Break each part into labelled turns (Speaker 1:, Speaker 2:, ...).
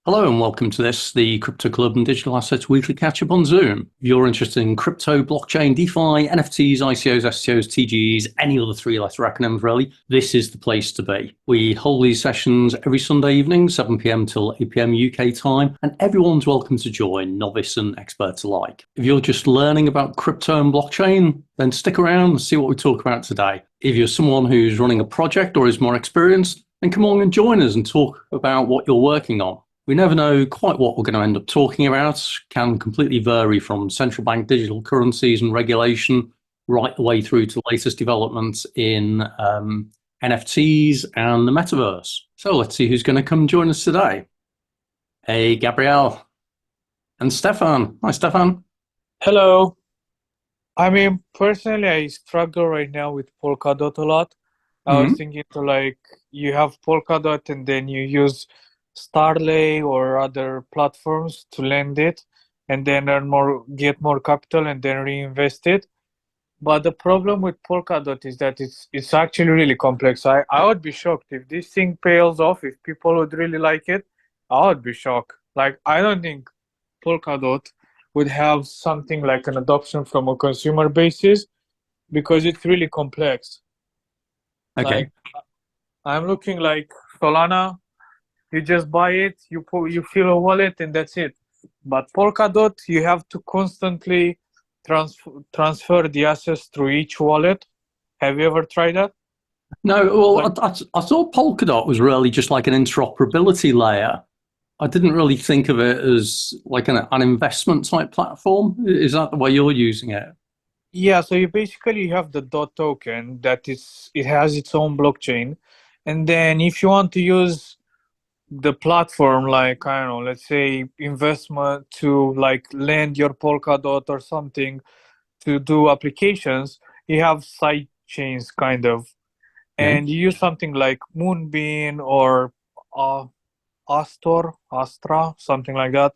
Speaker 1: Hello and welcome to the Crypto Club and Digital Assets Weekly Catch-Up on Zoom. If you're interested in crypto, blockchain, DeFi, NFTs, ICOs, STOs, TGs, any other three-letter acronyms really, this is the place to be. We hold these sessions every Sunday evening, 7 p.m. till 8 p.m. UK time, and everyone's welcome to join, novice and experts alike. If you're just learning about crypto and blockchain, then stick around and see what we talk about today. If you're someone who's running a project or is more experienced, then come on and join us and talk about what you're working on. We never know quite what we're going to end up talking about, can completely vary from central bank digital currencies and regulation right the way through to the latest developments in NFTs and the metaverse. So let's see who's going to come join us today. Hey, Gabrielle and Stefan. Hi, Stefan.
Speaker 2: Hello. Personally, I struggle right now with Polkadot a lot. I was thinking you have Polkadot and then you use Starlay or other platforms to lend it and then get more capital and then reinvest it. But the problem with Polkadot is that it's actually really complex. I would be shocked if this thing pays off, if people would really like it. I would be shocked. I don't think Polkadot would have something like an adoption from a consumer basis because it's really complex.
Speaker 1: Okay.
Speaker 2: I'm looking like Solana. You just buy it, you fill a wallet, and that's it. But Polkadot, you have to constantly transfer the assets through each wallet. Have you ever tried that?
Speaker 1: No, well, I thought Polkadot was really just like an interoperability layer. I didn't really think of it as like an investment type platform. Is that the way you're using it?
Speaker 2: Yeah, so you basically have the DOT token it has its own blockchain. And then if you want to use the platform, like, I don't know, let's say investment to lend your Polkadot or something to do applications, you have side chains kind of.
Speaker 1: Okay.
Speaker 2: And you use something like Moonbeam or uh, Astra, something like that.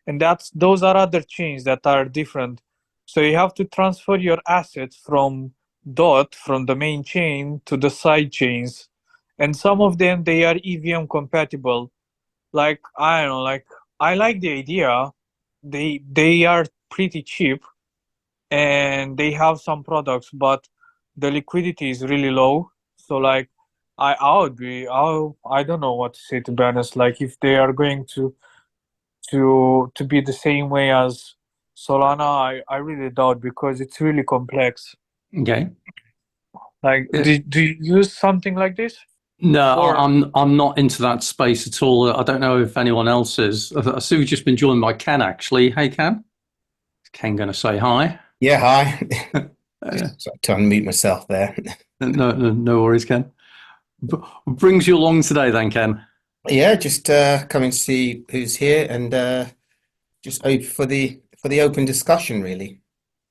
Speaker 2: And those are other chains that are different. So you have to transfer your assets from from the main chain to the side chains. And some of them, they are EVM compatible. I don't know, I like the idea. They are pretty cheap and they have some products, but the liquidity is really low. So I don't know what to say, to be honest. If they are going to be the same way as Solana, I really doubt because it's really complex.
Speaker 1: Okay.
Speaker 2: Do you use something like this?
Speaker 1: No,
Speaker 2: Or
Speaker 1: I'm not into that space at all. I don't know if anyone else is. I see we've just been joined by Ken actually. Hey Ken. Is Ken going to say hi?
Speaker 3: Yeah, hi.
Speaker 1: Uh,
Speaker 3: To unmute myself there.
Speaker 1: no worries, Ken. What brings you along today then, Ken?
Speaker 3: Yeah, just come and see who's here and just open for the open discussion, really.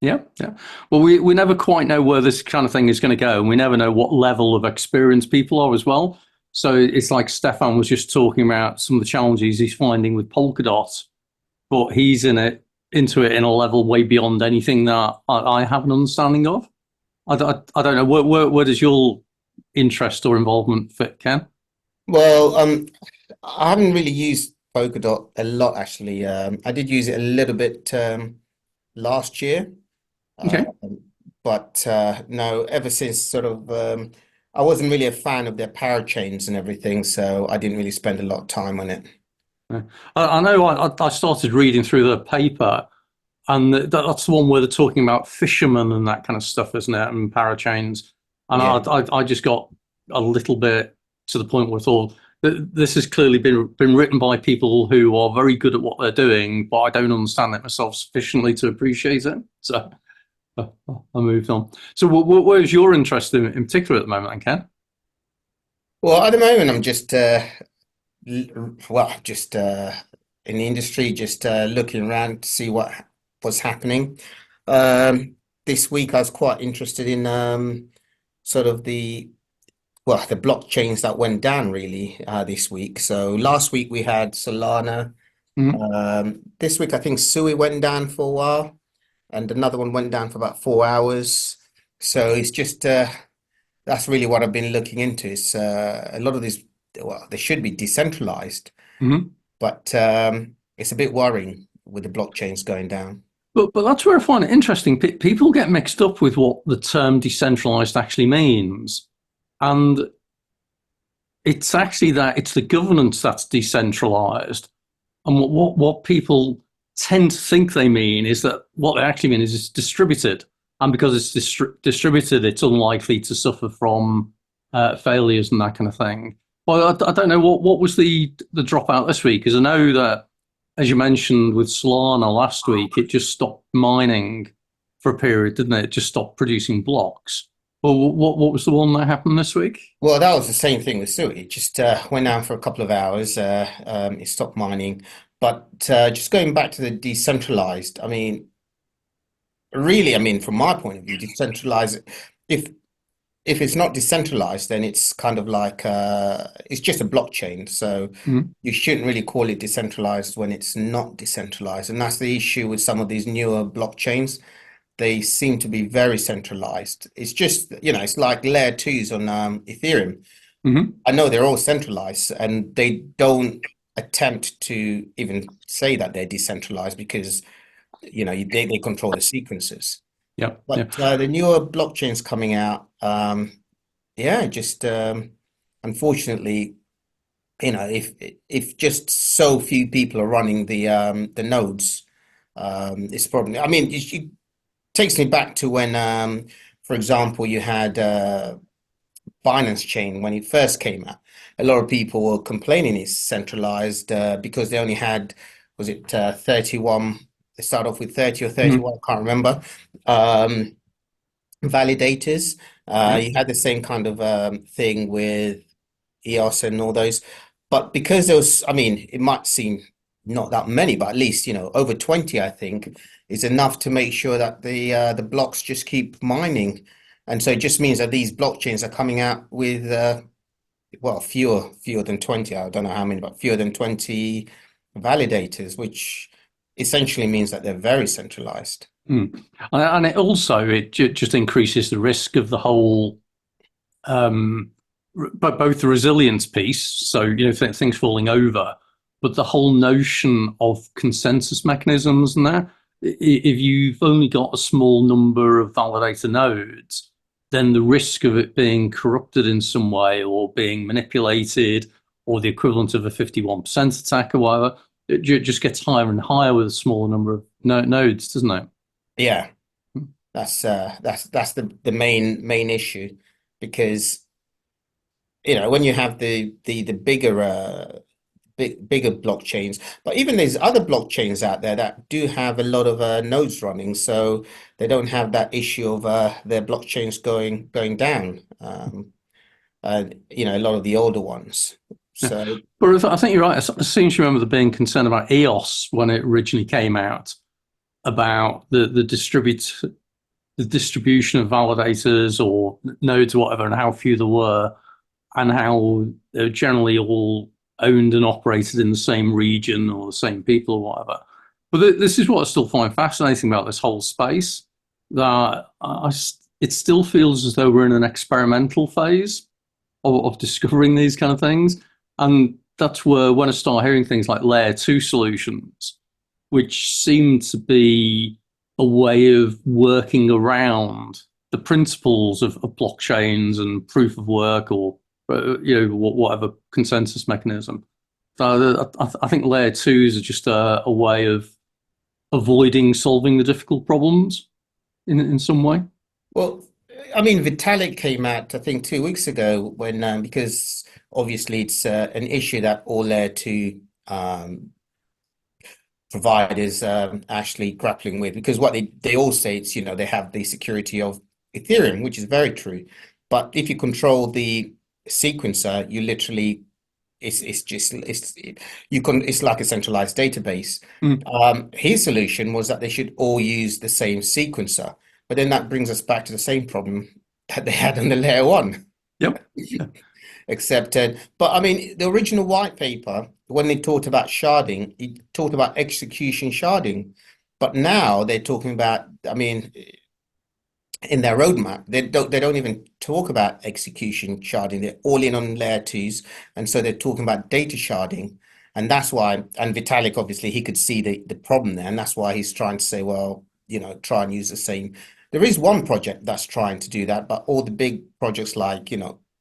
Speaker 1: Yeah, yeah. Well, we never quite know where this kind of thing is going to go, and we never know what level of experience people are as well. So it's like Stefan was just talking about some of the challenges he's finding with Polkadot, but he's into it in a level way beyond anything that I have an understanding of. I don't know where does your interest or involvement fit, Ken?
Speaker 3: Well, I haven't really used Polkadot a lot actually. I did use it a little bit last year,
Speaker 1: Okay.
Speaker 3: but no, ever since sort of I wasn't really a fan of their parachains and everything, so I didn't really spend a lot of time on it.
Speaker 1: Yeah. I know I started reading through the paper, and that's the one where they're talking about fishermen and that kind of stuff, isn't it? And parachains. And
Speaker 3: Yeah.
Speaker 1: I just got a little bit to the point where I thought that this has clearly been written by people who are very good at what they're doing, but I don't understand it myself sufficiently to appreciate it. So I moved on. So where's your interest in particular at the moment, then, Ken?
Speaker 3: Well, at the moment, I'm just just in the industry, just looking around to see what was happening. This week, I was quite interested in sort of the blockchains that went down really this week. So last week we had Solana.
Speaker 1: Mhm.
Speaker 3: This week I think Sui went down for a while, and another one went down for about 4 hours. So it's just that's really what I've been looking into. Is a lot of these, well, they should be decentralized.
Speaker 1: Mhm.
Speaker 3: but it's a bit worrying with the blockchains going down.
Speaker 1: But that's where I find it interesting. People get mixed up with what the term decentralized actually means. And it's actually that it's the governance that's decentralized. And what people tend to think they mean is that what they actually mean is it's distributed. And because it's distributed, it's unlikely to suffer from failures and that kind of thing. Well, I don't know what was the dropout this week, because I know that, as you mentioned with Solana last week, it just stopped mining for a period, didn't it? It just stopped producing blocks. Well, what was the one that happened this week?
Speaker 3: Well, that was the same thing with Sui. It just went down for a couple of hours. It stopped mining. But just going back to the decentralized, I mean, really, I mean, from my point of view, decentralized, if it's not decentralized, then it's kind of like it's just a blockchain. So you shouldn't really call it decentralized when it's not decentralized. And that's the issue with some of these newer blockchains. They seem to be very centralized. It's just, it's like layer twos on Ethereum. I know they're all centralized and they don't attempt to even say that they're decentralized because, they control the sequences.
Speaker 1: Yep.
Speaker 3: But the newer blockchains coming out, just unfortunately, if just so few people are running the nodes, it's probably, I mean, it takes me back to when, for example, you had Binance Chain when it first came out. A lot of people were complaining it's centralized because they only had, was it 31? They start off with 30 or 31, I can't remember. Validators. You had the same kind of thing with EOS and all those. But because there was, I mean, it might seem not that many, but at least, over 20, I think, is enough to make sure that the blocks just keep mining. And so it just means that these blockchains are coming out with, fewer than 20. I don't know how many, but fewer than 20 validators, which essentially means that they're very centralized.
Speaker 1: And it also, just increases the risk of the whole, but both the resilience piece, so, things falling over, but the whole notion of consensus mechanisms and that. If you've only got a small number of validator nodes, then the risk of it being corrupted in some way or being manipulated or the equivalent of a 51% attack or whatever, it just gets higher and higher with a smaller number of nodes, doesn't it?
Speaker 3: Yeah, that's the main issue, because when you have the bigger bigger blockchains, but even there's other blockchains out there that do have a lot of nodes running, so they don't have that issue of their blockchains going down. A lot of the older ones. So,
Speaker 1: but I think you're right. I seem to remember there being concern about EOS when it originally came out, about the distribution of validators or nodes or whatever, and how few there were, and how they're generally all owned and operated in the same region or the same people or whatever. But this is what I still find fascinating about this whole space, that it still feels as though we're in an experimental phase of discovering these kind of things. And that's where, when I start hearing things like layer 2 solutions, which seem to be a way of working around the principles of blockchains and proof of work, or whatever consensus mechanism. So I think layer 2s are just a way of avoiding solving the difficult problems in some way.
Speaker 3: Well, I mean, Vitalik came out, I think, 2 weeks ago when because obviously it's an issue that all layer 2 providers actually grappling with, because what they all say, it's they have the security of Ethereum, which is very true, but if you control the sequencer, you literally it's like a centralized database. His solution was that they should all use the same sequencer, but then that brings us back to the same problem that they had on the layer 1.
Speaker 1: Yep.
Speaker 3: Accepted. But I mean, the original white paper, when they talked about sharding, it talked about execution sharding. But now they're talking about, I mean, in their roadmap, they don't even talk about execution sharding. They're all in on layer 2s. And so they're talking about data sharding. And that's why, and Vitalik, obviously, he could see the problem there. And that's why he's trying to say, well, try and use the same. There is one project that's trying to do that, but all the big projects like,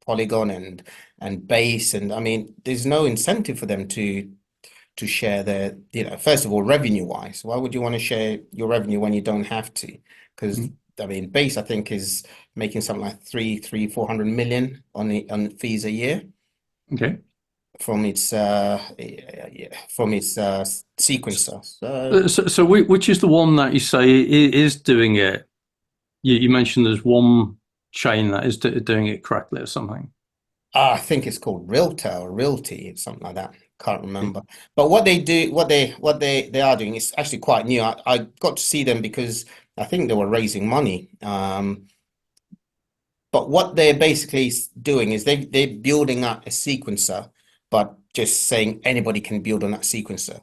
Speaker 3: Polygon and Base, and I mean, there's no incentive for them to share their, first of all, revenue wise. Why would you want to share your revenue when you don't have to? Because I mean, Base, I think, is making something like 400 million on fees a year.
Speaker 1: Okay.
Speaker 3: From its sequencer.
Speaker 1: So which is the one that you say is doing it? You mentioned there's one chain that is doing it correctly or something.
Speaker 3: I think it's called Realtor or Realty, something like that. Can't remember. But what they do, what they are doing is actually quite new. I got to see them because I think they were raising money. But what they're basically doing is they're building up a sequencer, but just saying anybody can build on that sequencer.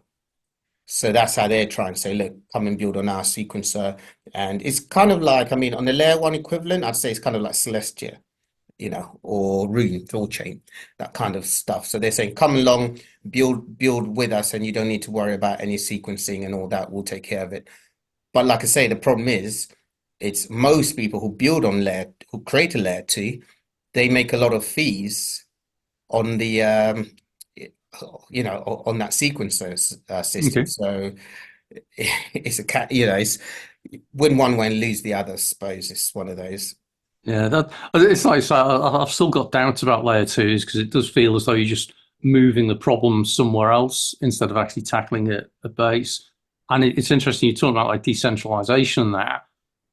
Speaker 3: So that's how they're trying to say, look, come and build on our sequencer. And it's kind of like, I mean, on the layer one equivalent, I'd say it's kind of like Celestia, or Rune, Thorchain, that kind of stuff. So they're saying, come along, build with us, and you don't need to worry about any sequencing and all that. We'll take care of it. But like I say, the problem is, it's most people who build on who create a layer 2, they make a lot of fees on the on that sequencer system.
Speaker 1: Okay.
Speaker 3: So it's it's win one, win, lose the other, I suppose. It's one of those.
Speaker 1: Yeah, it's like I've still got doubts about layer 2s because it does feel as though you're just moving the problem somewhere else instead of actually tackling it at base. And it's interesting you're talking about like decentralization and that.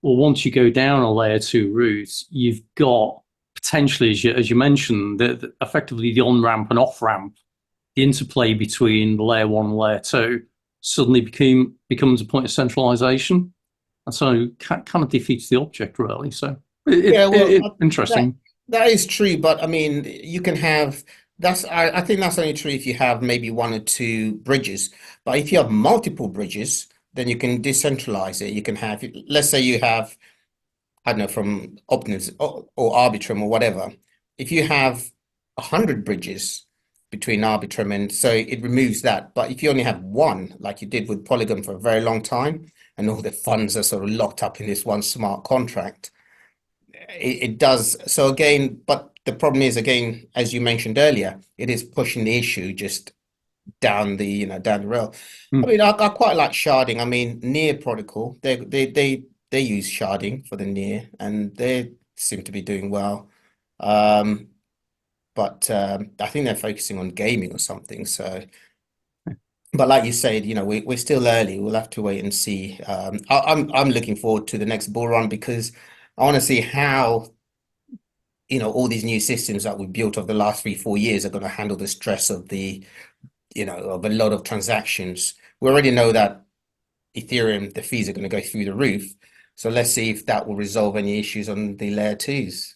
Speaker 1: Well, once you go down a layer 2 route, you've got potentially, as you mentioned, effectively the on-ramp and off-ramp, the interplay between layer 1 and layer 2 suddenly becomes a point of centralization. And so kind of defeats the object, really. So interesting.
Speaker 3: That is true, but I mean, you can have I think that's only true if you have maybe 1 or 2 bridges. But if you have multiple bridges, then you can decentralize it. You can have, let's say you have, I don't know, from Optimus or Arbitrum or whatever. If you have 100 bridges between Arbitrum, and so it removes that. But if you only have 1, like you did with Polygon for a very long time, and all the funds are sort of locked up in this one smart contract, it does. So again, but the problem is, again, as you mentioned earlier, it is pushing the issue just down the rail. I mean, I quite like sharding. I mean, Near protocol, they use sharding for the Near, and they seem to be doing well. But I think they're focusing on gaming or something. So, but like you said, we're still early. We'll have to wait and see. I'm looking forward to the next bull run because I want to see how all these new systems that we built over the last 3-4 years are going to handle the stress of the of a lot of transactions. We already know that Ethereum, the fees are going to go through the roof. So let's see if that will resolve any issues on the layer 2s.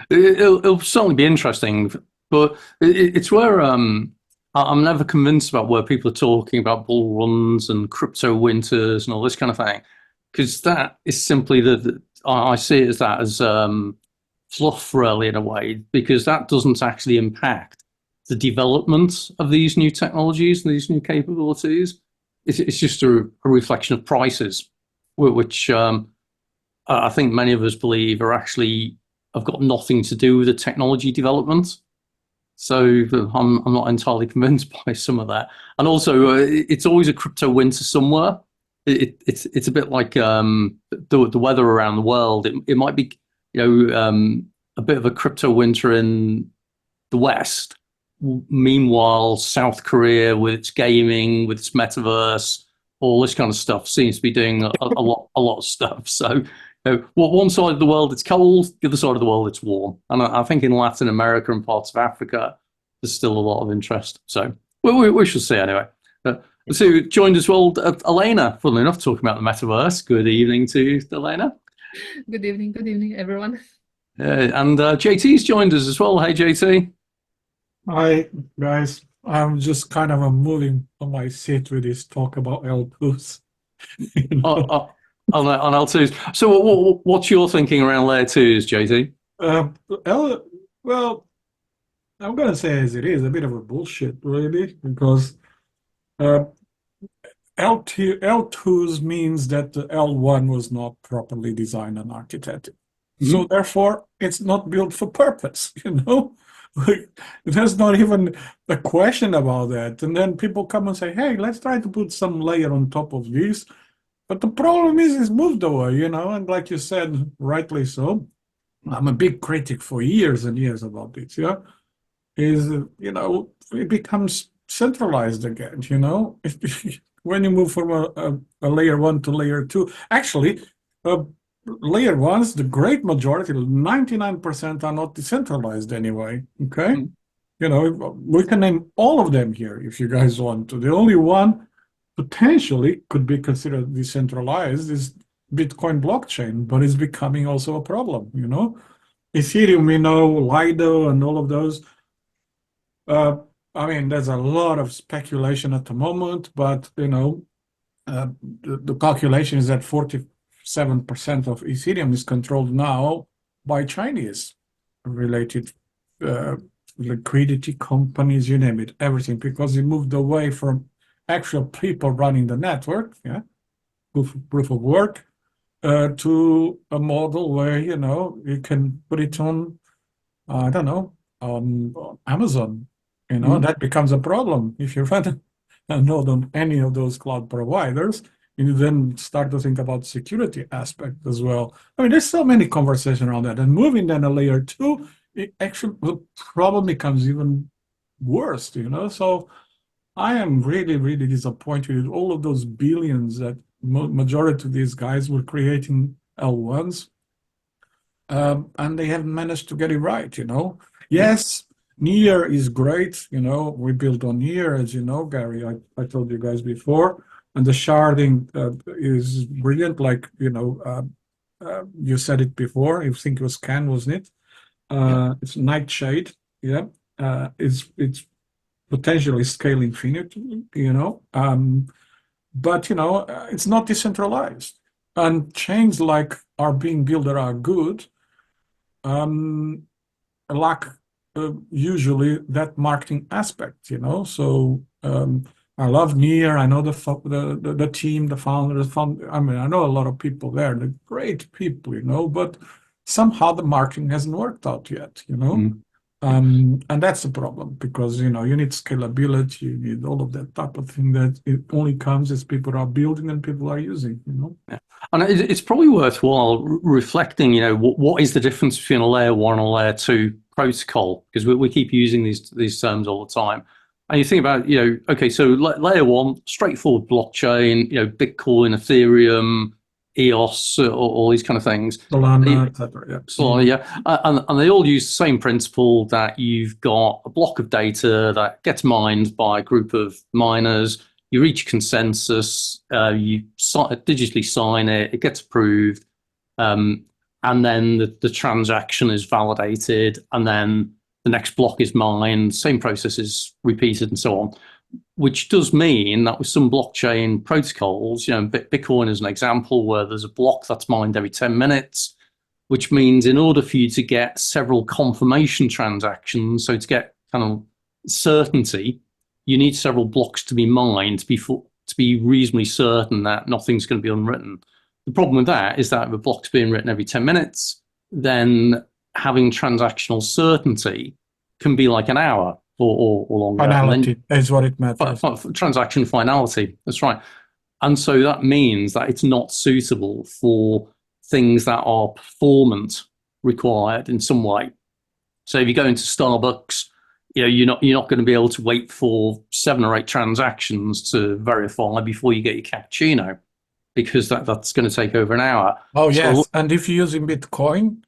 Speaker 1: It'll certainly be interesting, but it's where I'm never convinced about where people are talking about bull runs and crypto winters and all this kind of thing, because that is simply I see it as fluff, really, in a way, because that doesn't actually impact the development of these new technologies and these new capabilities. It's just a reflection of prices, which I think many of us believe have got nothing to do with the technology development. So I'm not entirely convinced by some of that. And also, it's always a crypto winter somewhere. It's a bit like the weather around the world. It might be a bit of a crypto winter in the West. Meanwhile, South Korea, with its gaming, with its metaverse, all this kind of stuff, seems to be doing a lot of stuff. So, one side of the world it's cold, the other side of the world it's warm. And I think in Latin America and parts of Africa, there's still a lot of interest. So, we shall see anyway. So, joined as well, Elena, funnily enough, talking about the metaverse. Good evening to Elena.
Speaker 4: Good evening, everyone.
Speaker 1: And JT's joined us as well. Hey, JT.
Speaker 5: Hi, guys. I'm just kind of moving on my seat with this talk about L2s.
Speaker 1: On L2s. So what's your thinking around layer 2s, JT?
Speaker 5: Well, I'm gonna say as it is, a bit of a bullshit, really, because uh, L2s means that the L1 was not properly designed and architected. So therefore, it's not built for purpose, you know? There's not even a question about that. And then people come and say, hey, let's try to put some layer on top of this. But the problem is it's moved away, you know, and like you said, rightly so, I'm a big critic for years and years about this, yeah? Is, you know, it becomes centralized again, you know? When you move from a layer 1 to layer 2, actually, layer 1s, the great majority, 99% are not decentralized anyway, okay? You know, we can name all of them here if you guys want to. The only one potentially could be considered decentralized is Bitcoin blockchain, but it's becoming also a problem, you know? Ethereum, we know, Lido and all of those. I mean, there's a lot of speculation at the moment, but, you know, the calculation is that 47% of Ethereum is controlled now by Chinese related liquidity companies, you name it, everything, because it moved away from actual people running the network, yeah, proof of work, to a model where, you know, you can put it on, I don't know, on Amazon, you know, that becomes a problem. If you run a node on any of those cloud providers, you then start to think about security aspect as well. I mean, there's so many conversations around that. And moving then a layer 2, it actually the problem becomes even worse, you know? So I am really, really disappointed with all of those billions that majority of these guys were creating L1s. And they haven't managed to get it right, you know? Yes, Near is great, you know, we built on Near, as you know, Gary, I told you guys before, and the sharding is brilliant, like, you know, you said it before, I think it was Ken, wasn't it? It's Nightshade, yeah, it's potentially scale infinite, you know, but, you know, it's not decentralized, and chains like are being built that are good, lack usually that marketing aspect, you know. So I love Near. I know the team, the founders. I mean, I know a lot of people there. They're great people, you know. But somehow the marketing hasn't worked out yet, you know. And that's the problem because, you know, you need scalability, you need all of that type of thing that it only comes as people are building and people are using, you know.
Speaker 1: Yeah. And it's probably worthwhile reflecting, you know, what is the difference between a layer 1 and a layer 2 protocol? Because we keep using these terms all the time. And you think about, you know, okay, so layer 1, straightforward blockchain, you know, Bitcoin, Ethereum, EOS, all these kind of things.
Speaker 5: Solana, etc. Yeah.
Speaker 1: Solana, yeah. And they all use the same principle that you've got a block of data that gets mined by a group of miners. You reach consensus, you digitally sign it, it gets approved, and then the transaction is validated, and then the next block is mined, same process is repeated, and so on. Which does mean that with some blockchain protocols, you know, Bitcoin is an example where there's a block that's mined every 10 minutes, which means in order for you to get several confirmation transactions, so to get kind of certainty, you need several blocks to be mined to be reasonably certain that nothing's going to be unwritten. The problem with that is that if a block's being written every 10 minutes, then having transactional certainty can be like an hour or longer.
Speaker 5: Finality is what it matters.
Speaker 1: Transaction finality, that's right. And so that means that it's not suitable for things that are performance required in some way. So if you go into Starbucks, you know, you're not going to be able to wait for 7 or 8 transactions to verify before you get your cappuccino, because that's going to take over an hour.
Speaker 5: Oh, yes. And if you're using Bitcoin,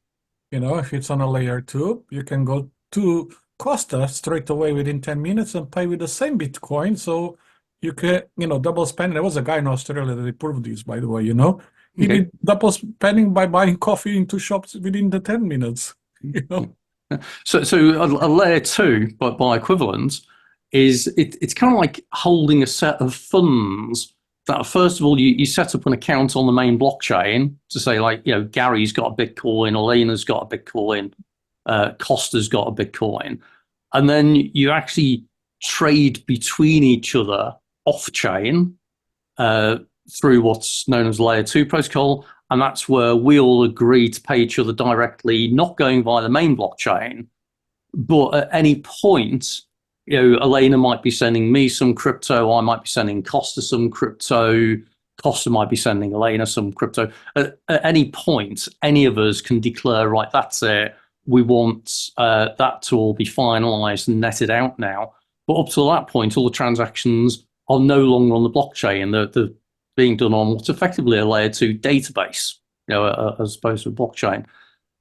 Speaker 5: you know, if it's on a layer 2, you can go to Costa straight away within 10 minutes and pay with the same Bitcoin. So you can, you know, double spending. There was a guy in Australia that approved this, by the way, you know. He did double spending by buying coffee in 2 shops within the 10 minutes, you know.
Speaker 1: So a layer 2, by equivalence, is it's kind of like holding a set of funds that, first of all, you set up an account on the main blockchain to say, like, you know, Gary's got a Bitcoin, Elena's got a Bitcoin, Costa's got a Bitcoin. and then you actually trade between each other off-chain through what's known as layer 2 protocol, and that's where we all agree to pay each other directly, not going via the main blockchain, but at any point, Elena might be sending me some crypto, I might be sending Costa some crypto, Costa might be sending Elena some crypto. At any point, any of us can declare, right, that's it. We want that to all be finalized and netted out now. But up to that point, all the transactions are no longer on the blockchain. They're being done on what's effectively a layer 2 database, as opposed to a blockchain.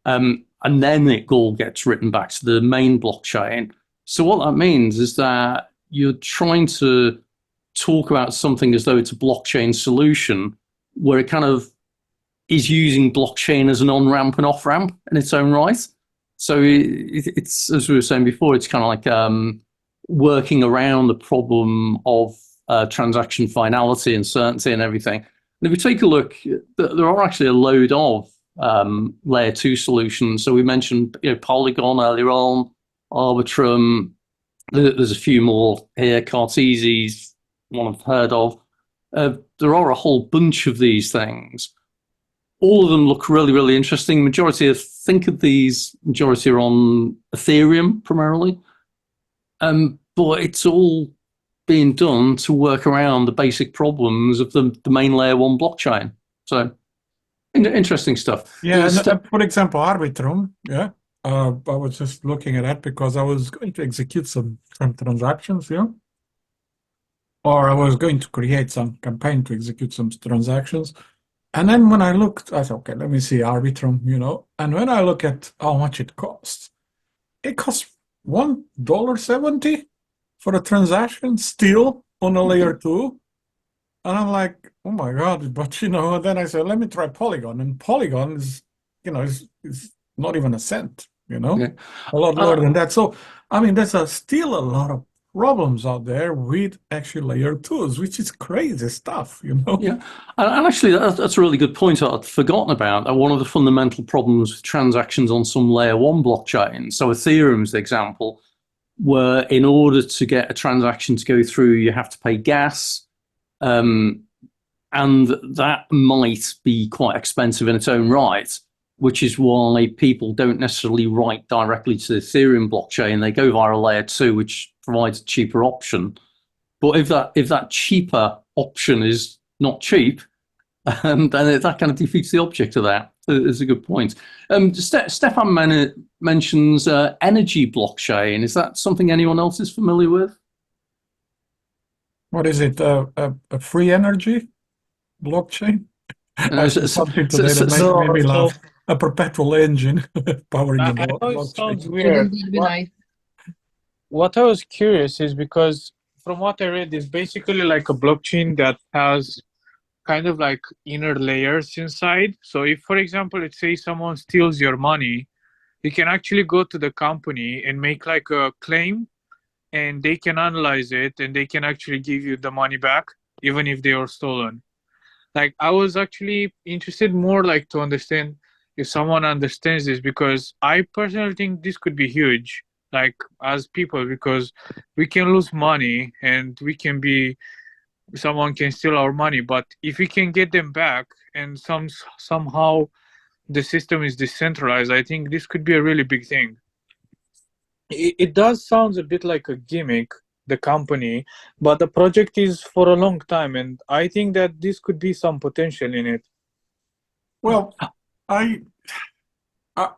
Speaker 1: And then it all gets written back to the main blockchain. So what that means is that you're trying to talk about something as though it's a blockchain solution, where it kind of is using blockchain as an on-ramp and off-ramp in its own right. So it's, as we were saying before, it's kind of like working around the problem of transaction finality and certainty and everything. And if you take a look, there are actually a load of layer 2 solutions. So we mentioned Polygon earlier on, Arbitrum. There's a few more here. Cartesi's one I've heard of. There are a whole bunch of these things. All of them look really, really interesting. Majority are on Ethereum primarily. But it's all being done to work around the basic problems of the main layer 1 blockchain. So interesting stuff.
Speaker 5: Yeah, and, for example, Arbitrum, yeah. I was just looking at that because I was going to execute some transactions, or I was going to create some campaign to execute some transactions. And then when I looked, I said, okay, let me see Arbitrum, and when I look at how much it costs $1.70 for a transaction still on a layer 2. And I'm like, oh my God, but then I said, let me try Polygon. And Polygon is, is not even a cent,
Speaker 1: Yeah.
Speaker 5: a lot lower than that. So, I mean, there's still a lot of problems out there with actually layer 2s, which is crazy stuff,
Speaker 1: Yeah, and actually that's a really good point I'd forgotten about. One of the fundamental problems with transactions on some layer 1 blockchain, so Ethereum's the example, where in order to get a transaction to go through, you have to pay gas, and that might be quite expensive in its own right, which is why people don't necessarily write directly to the Ethereum blockchain. They go via a layer 2, which provides a cheaper option. But if that cheaper option is not cheap, then that kind of defeats the object of that. It's a good point. Stefan mentions Energi blockchain. Is that something anyone else is familiar with?
Speaker 5: What is it? A free energy blockchain? Something today that made me laugh. A perpetual engine powering the blockchain.
Speaker 2: It sounds weird. What I was curious is because from what I read, it's basically like a blockchain that has kind of like inner layers inside. So if, for example, let's say someone steals your money, you can actually go to the company and make like a claim, and they can analyze it and they can actually give you the money back, even if they are stolen. Like, I was actually interested more like to understand if someone understands this, because I personally think this could be huge, like as people, because we can lose money and someone can steal our money, but if we can get them back and somehow the system is decentralized, I think this could be a really big thing. It does sound a bit like a gimmick, the company, but the project is for a long time, and I think that this could be some potential in it.
Speaker 5: Well,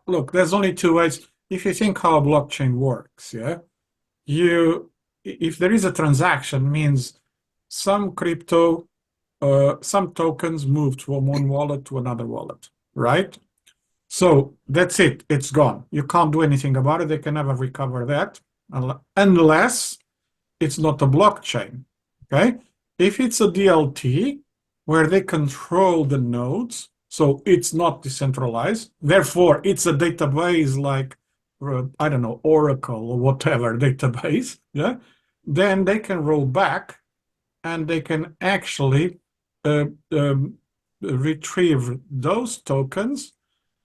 Speaker 5: look, there's only two ways. If you think how a blockchain works, if there is a transaction, means some crypto, some tokens move from one wallet to another wallet, right? So that's it. It's gone. You can't do anything about it. They can never recover that unless it's not a blockchain, okay? If it's a DLT where they control the nodes, so it's not decentralized, therefore it's a database like, I don't know, Oracle or whatever database, then they can roll back and they can actually retrieve those tokens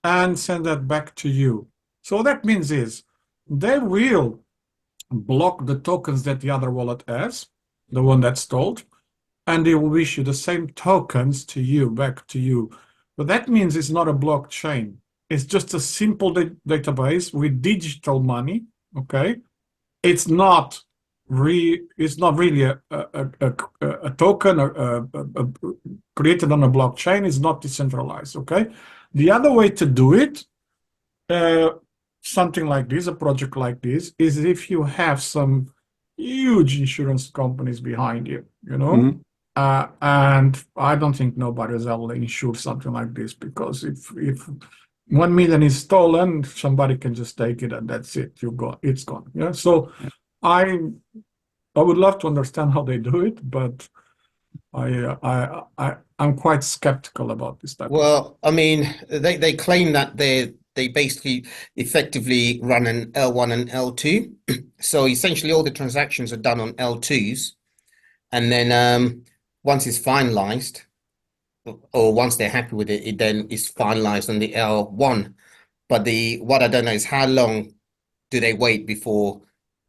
Speaker 5: and send that back to you. So what that means is they will block the tokens that the other wallet has, the one that's stalled, and they will issue the same tokens to you, back to you. But that means it's not a blockchain. It's just a simple database with digital money, okay? It's not really a token created on a blockchain. It's not decentralized, okay? The other way to do it, something like this, a project like this, is if you have some huge insurance companies behind you, you know?
Speaker 1: Mhm.
Speaker 5: And I don't think nobody has ever insured something like this, because if 1 million is stolen, somebody can just take it and that's it. It's gone. Yeah. So I would love to understand how they do it, but I'm quite skeptical about this type of stuff.
Speaker 3: Well, I mean, they claim that they basically effectively run an L1 and L2. So essentially all the transactions are done on L2s. And then once it's finalized, or once they're happy with it, it then is finalized on the L1. But what I don't know is how long do they wait before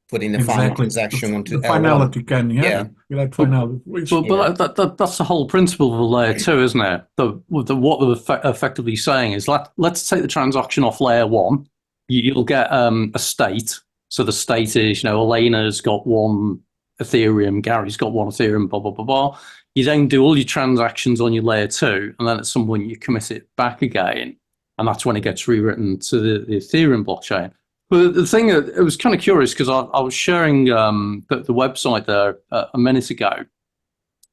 Speaker 3: putting the final
Speaker 5: Exactly.
Speaker 3: transaction onto
Speaker 5: The
Speaker 3: L1?
Speaker 5: finality can,
Speaker 3: Yeah.
Speaker 5: You like finality. Which,
Speaker 1: But that's the whole principle of the layer two, isn't it? What they're effectively saying is let's take the transaction off layer one. You'll get a state. So the state is, Elena's got one Ethereum, Gary's got one Ethereum, blah, blah, blah, blah. You then do all your transactions on your layer two, and then at some point you commit it back again. And that's when it gets rewritten to the Ethereum blockchain. But the thing, it was kind of curious because I was sharing the website there a minute ago,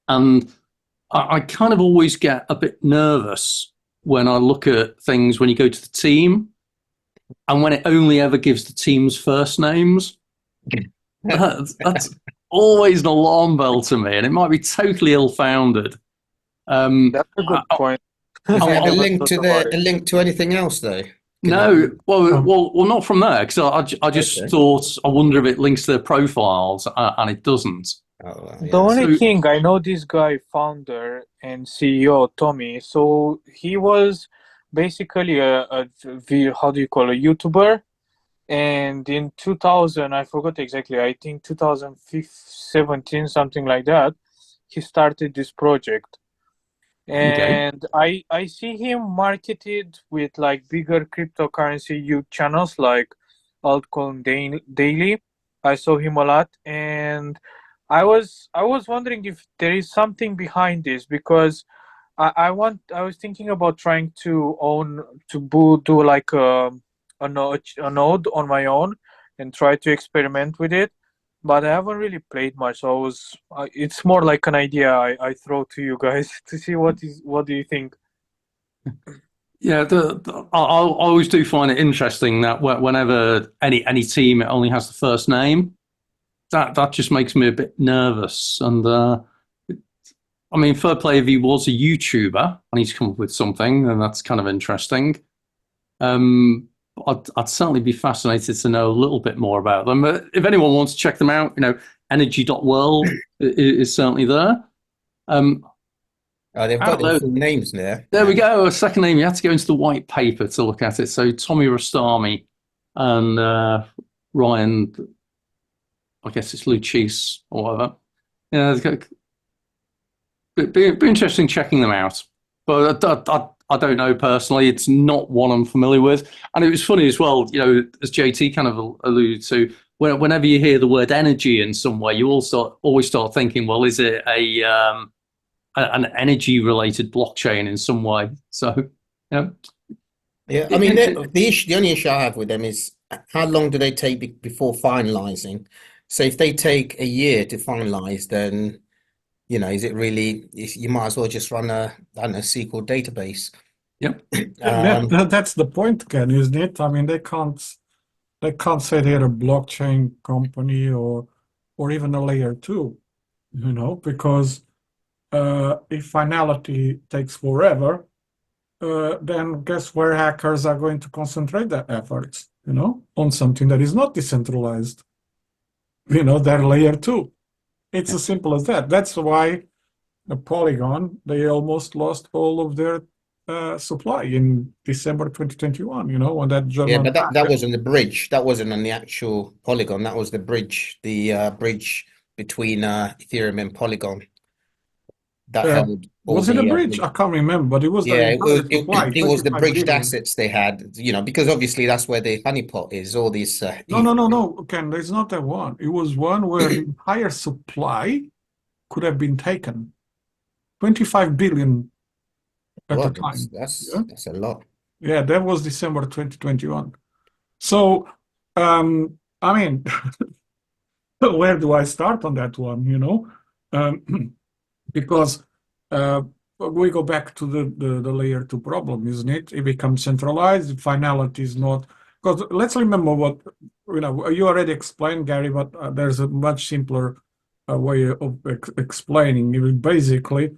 Speaker 1: and I kind of always get a bit nervous when I look at things when you go to the team, and when it only ever gives the team's first names. That's always an alarm bell to me, and it might be totally ill-founded.
Speaker 2: That's a good point.
Speaker 3: Is there
Speaker 1: I'll-
Speaker 3: a link to anything else though?
Speaker 1: No, well, not from there, because I just
Speaker 3: Okay.
Speaker 1: thought, I wonder if it links to their profiles, and it doesn't.
Speaker 3: Oh, well,
Speaker 2: The
Speaker 3: yeah.
Speaker 2: only
Speaker 1: So-
Speaker 2: thing I know, this guy, founder and CEO Tommy. So he was basically a how do you call, a YouTuber, and in 2000, I forgot exactly, I think 2017, something like that, he started this project. And I see him marketed with like bigger cryptocurrency YouTube channels like Altcoin Daily. I saw him a lot, and I was wondering if there is something behind this, because I was thinking about trying to do like a node on my own and try to experiment with it, but I haven't really played much. So it's more like an idea I throw to you guys to see what do you think.
Speaker 1: Yeah, I always do find it interesting that whenever any team only has the first name, that just makes me a bit nervous. And I mean, fair play if he was a YouTuber and he's come up with something, and that's kind of interesting. I'd certainly be fascinated to know a little bit more about them. If anyone wants to check them out, energy.world is certainly there.
Speaker 3: They've got their full names there.
Speaker 1: There we go. A second name. You had to go into the white paper to look at it. So Tommy Rostami and Ryan, I guess it's Lucis or whatever. Yeah, it'd be interesting checking them out. But I don't know personally. It's not one I'm familiar with. And it was funny as well, as JT kind of alluded to, whenever you hear the word energy in some way, you always start thinking, well, is it an energy-related blockchain in some way? So,
Speaker 3: Yeah, I mean, the only issue I have with them is how long do they take before finalizing? So if they take a year to finalize, then is it really? You might as well just run a SQL database.
Speaker 1: Yep.
Speaker 5: That's the point, Ken, isn't it? I mean, they can't say they're a blockchain company or even a layer two, because if finality takes forever, then guess where hackers are going to concentrate their efforts, on something that is not decentralized. They're layer two. It's as simple as that. That's why the Polygon, they almost lost all of their supply in December 2021, you know, when that
Speaker 3: Yeah,
Speaker 5: German
Speaker 3: but that
Speaker 5: hacker-
Speaker 3: wasn't the bridge. That wasn't on the actual Polygon. That was the bridge between Ethereum and Polygon that
Speaker 5: Uh,
Speaker 3: held all
Speaker 5: was it a
Speaker 3: the
Speaker 5: bridge? I can't remember, but it was the
Speaker 3: yeah,
Speaker 5: entire supply,
Speaker 3: it was the
Speaker 5: 25
Speaker 3: bridged
Speaker 5: billion.
Speaker 3: assets they had, you know, because obviously that's where the honeypot is, all these
Speaker 5: No, Ken, it's not that one. It was one where the entire supply could have been taken. 25 billion at the
Speaker 3: well,
Speaker 5: time.
Speaker 3: that's a lot.
Speaker 5: Yeah, that was December 2021. So, I mean, where do I start on that one, you know? Because we go back to the layer 2 problem, isn't it? It becomes centralized. Finality is not, because let's remember what, you know, you already explained, Gary, but there's a much simpler way of explaining. Basically,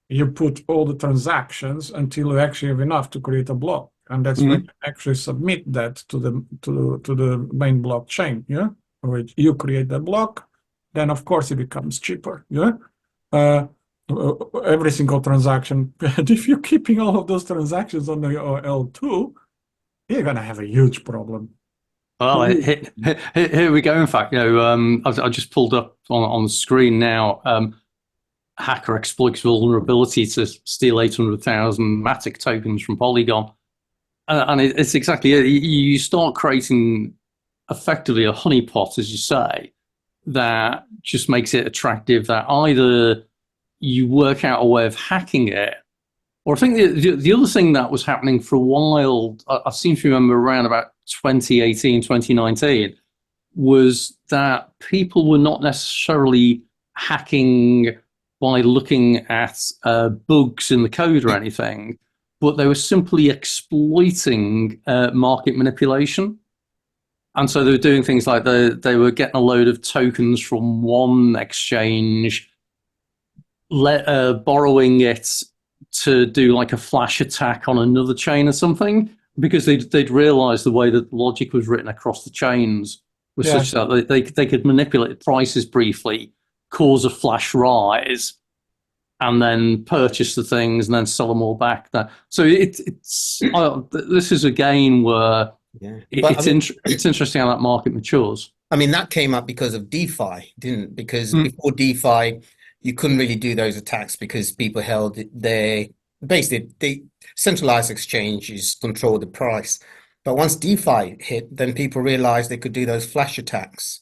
Speaker 5: you put all the transactions until you actually have enough to create a block, and that's when you actually submit that to the main blockchain. Yeah, which you create the block, then of course it becomes cheaper. Yeah, every single transaction. If you're keeping all of those transactions on the L2, you're gonna have a huge problem.
Speaker 1: Well, here we go. In fact, you know, I just pulled up on the screen now. Hacker exploits vulnerability to steal 800,000 Matic tokens from Polygon. And it's exactly it. You start creating effectively a honeypot, as you say, that just makes it attractive, that either you work out a way of hacking it, or I think the other thing that was happening for a while, I seem to remember around about 2018, 2019, was that people were not necessarily hacking by looking at bugs in the code or anything, but they were simply exploiting market manipulation. And so they were doing things like they were getting a load of tokens from one exchange, borrowing it to do like a flash attack on another chain or something, because they'd realized the way that the logic was written across the chains was such that they could manipulate prices briefly, cause a flash rise, and then purchase the things and then sell them all back. So this is a game where it's interesting how that market matures.
Speaker 3: I mean, that came up because of DeFi, didn't it? Because before DeFi, you couldn't really do those attacks because people held the centralized exchanges controlled the price. But once DeFi hit, then people realized they could do those flash attacks.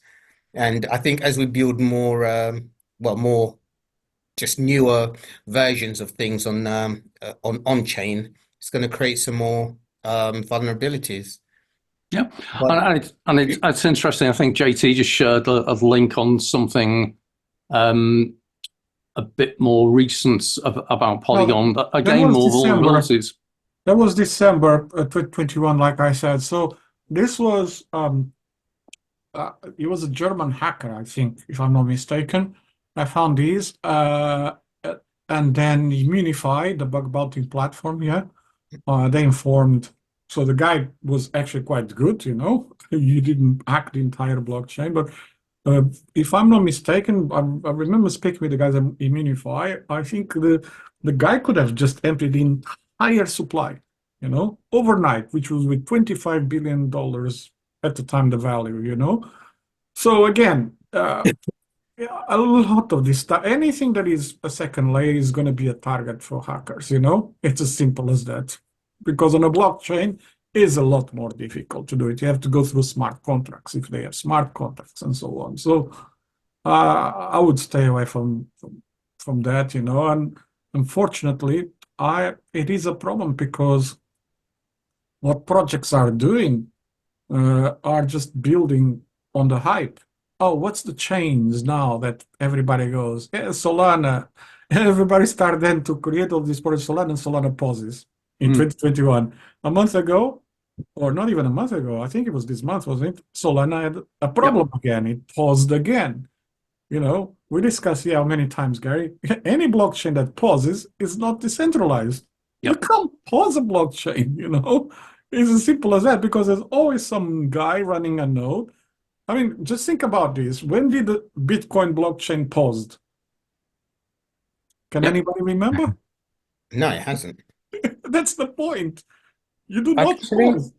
Speaker 3: And I think as we build more, more just newer versions of things on chain, it's going to create some more vulnerabilities.
Speaker 1: Yeah, and it's interesting. I think JT just shared a link on something a bit more recent about Polygon. Again, more vulnerabilities.
Speaker 5: That was December 2021, like I said. So this was it was a German hacker, I think, if I'm not mistaken. I found these, and then Immunify, the bug bounty platform. Yeah, they informed. So the guy was actually quite good, you know. You didn't hack the entire blockchain, but if I'm not mistaken, I remember speaking with the guys at Immunify. I think the guy could have just emptied the entire supply, you know, overnight, which was with $25 billion at the time, the value, you know. So again, a lot of this stuff, anything that is a second layer is going to be a target for hackers, you know. It's as simple as that. Because on a blockchain is a lot more difficult to do it. You have to go through smart contracts if they have smart contracts and so on. So I would stay away from that, you know. And unfortunately, it is a problem because what projects are doing are just building on the hype. Oh, what's the change now that everybody goes, yeah, Solana. Everybody started then to create all these projects, Solana, and Solana pauses. In 2021, a month ago, or not even a month ago, I think it was this month, wasn't it? Solana had a problem again. It paused again. You know, we discussed how many times, Gary. Any blockchain that pauses is not decentralized. You can't pause a blockchain, you know. It's as simple as that because there's always some guy running a node. I mean, just think about this. When did the Bitcoin blockchain paused? Can anybody remember?
Speaker 3: No, it hasn't.
Speaker 5: That's the point. You do not
Speaker 2: Actually,
Speaker 5: pause.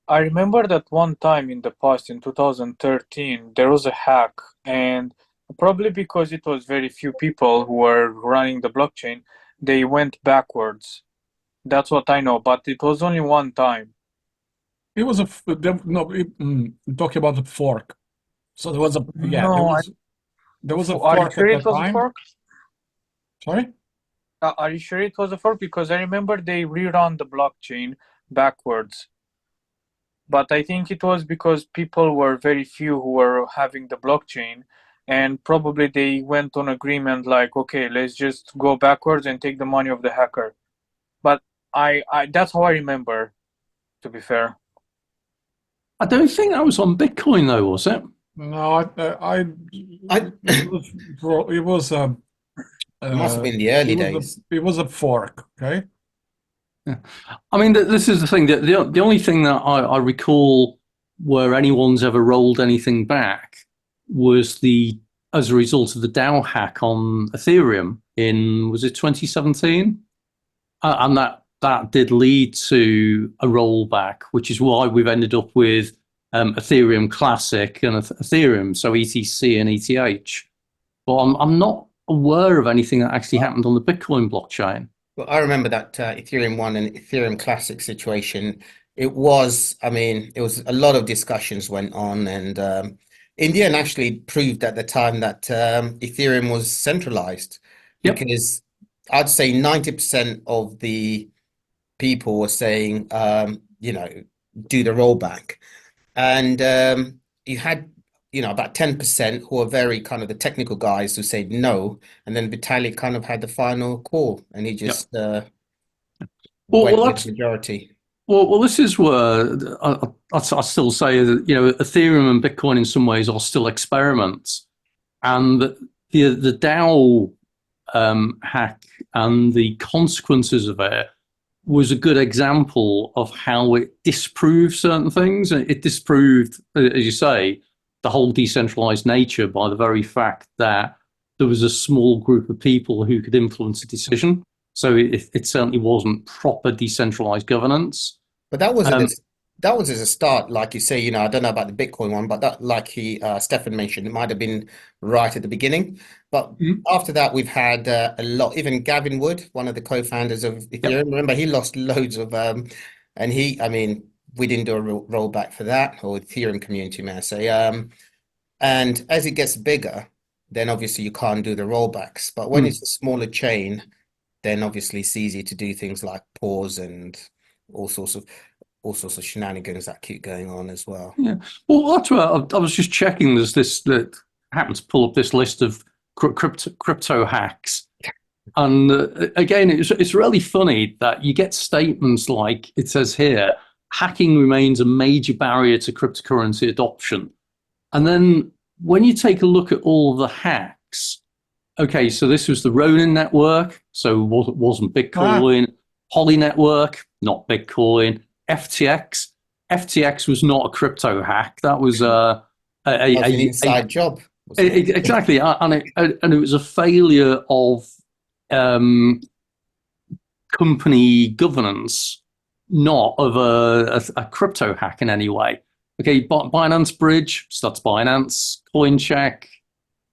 Speaker 2: I remember that one time in the past, in 2013, there was a hack, and probably because it was very few people who were running the blockchain, they went backwards. That's what I know, but it was only one time.
Speaker 5: It was talking about the fork. So there was a
Speaker 2: No,
Speaker 5: there was a
Speaker 2: are you
Speaker 5: fork
Speaker 2: sure
Speaker 5: at
Speaker 2: it
Speaker 5: the
Speaker 2: was a
Speaker 5: time.
Speaker 2: fork?
Speaker 5: Sorry?
Speaker 2: Are you sure it was a fork? Because I remember they rerun the blockchain backwards. But I think it was because people were very few who were having the blockchain, and probably they went on agreement like, okay, let's just go backwards and take the money of the hacker. But I that's how I remember, to be fair.
Speaker 1: I don't think that was on Bitcoin though, was it?
Speaker 5: No, it was
Speaker 3: It must have been the early days.
Speaker 5: it was a fork, okay?
Speaker 1: I mean, this is the thing. The only thing that I recall where anyone's ever rolled anything back was as a result of the DAO hack on Ethereum in, was it 2017? And that did lead to a rollback, which is why we've ended up with Ethereum Classic and Ethereum, so ETC and ETH. But I'm not aware of anything that actually happened on the Bitcoin blockchain.
Speaker 3: Well, I remember that Ethereum 1 and Ethereum Classic situation. It was a lot of discussions went on, and in the end actually proved at the time that Ethereum was centralized.
Speaker 1: Yep.
Speaker 3: Because I'd say 90% of the people were saying, do the rollback. And you had, about 10% who were very kind of the technical guys who said no. And then Vitalik kind of had the final call, and he just went with the majority.
Speaker 1: Well, this is where I still say that, Ethereum and Bitcoin in some ways are still experiments. And the DAO hack and the consequences of it was a good example of how it disproved certain things. It disproved, as you say, the whole decentralized nature by the very fact that there was a small group of people who could influence a decision. So it certainly wasn't proper decentralized governance.
Speaker 3: But that was as a start, like you say. I don't know about the Bitcoin one, but that, like Stefan mentioned, it might have been right at the beginning. But after that, we've had a lot. Even Gavin Wood, one of the co-founders of Ethereum, remember, he lost loads of, and we didn't do a rollback for that, or Ethereum community, may I say. And as it gets bigger, then obviously you can't do the rollbacks. But when it's a smaller chain, then obviously it's easy to do things like pause and all sorts of shenanigans that keep going on as well.
Speaker 1: Yeah, well, that's what I was just checking. There's this that happened to pull up this list of crypto hacks, and again, it's really funny that you get statements like it says here: hacking remains a major barrier to cryptocurrency adoption. And then when you take a look at all the hacks, okay, so this was the Ronin network, so it wasn't Bitcoin. Poly network, not Bitcoin. FTX was not a crypto hack. That was an
Speaker 3: inside job.
Speaker 1: Exactly, and it was a failure of company governance, not of a crypto hack in any way. Okay, Binance Bridge, so that's Binance. CoinCheck,